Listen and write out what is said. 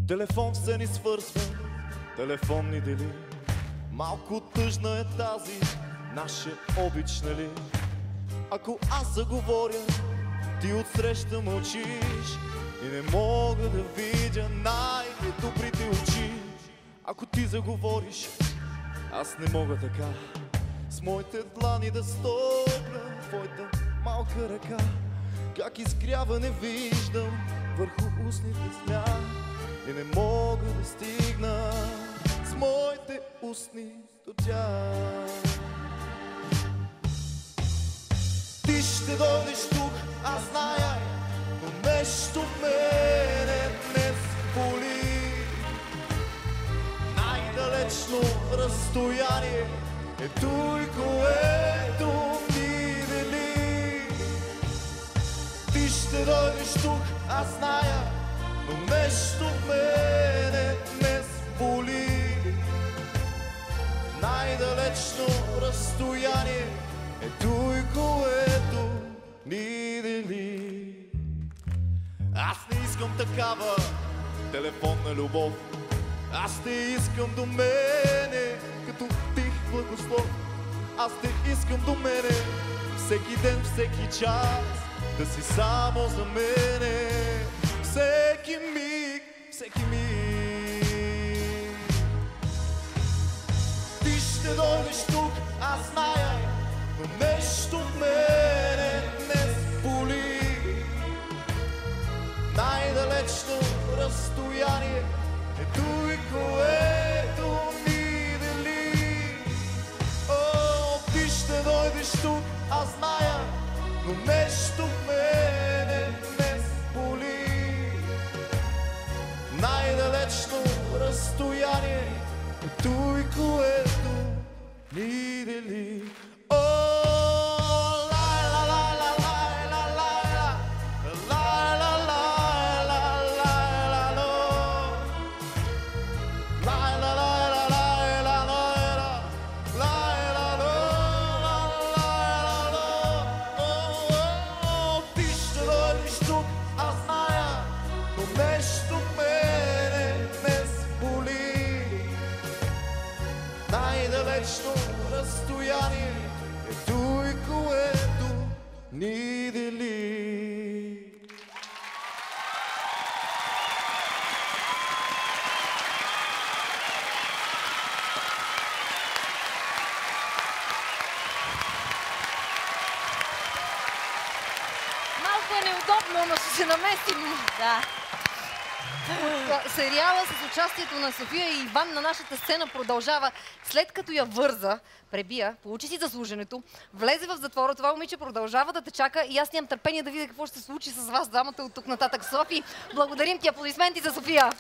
Телефон все ни свързва, телефон ни дели. Малко тъжна е тази наша обич, нали? Ако аз заговоря, ти отсреща мълчиш и не мога да видя най-добрите очи. Ако ти заговориш, аз не мога така с моите длани да стопля твоята малка ръка. Как изгрява не виждам върху устните смях и не мога да стигна с моите устни до тях. Ти ще дойдеш тук, аз зная, но нещо в мене днес боли. Най-далечно разстояние е той, което ни дели. Ти ще дойдеш тук, аз зная, но нещо в мене днес боли. Най-далечно разстояние е той, което ни дели. Аз не искам такава телефонна любов. Аз те искам до мене като тих благослов. Аз те искам до мене всеки ден, всеки час, да си само за мене. Всеки миг, всеки миг. Ти ще дойдеш тук, аз зная, но нещо в мене днес боли. Най-далечно разстояние е той, което ни дели. О, ти ще дойдеш тук, аз зная, но нещо в мене днес боли. Най-далечно разстояние е той, което ни дели. Най-далечно разстояние е той, което ни дели. Малко е неудобно, но ще се намесим. Да. Сериала с участието на София и Иван на нашата сцена продължава. След като я върза, пребия, получи си заслуженето, влезе в затвора, това момиче продължава да те чака и аз нямам търпение да видя какво ще се случи с вас двамата от тук нататък. Софи, благодарим ти, аплодисменти за София!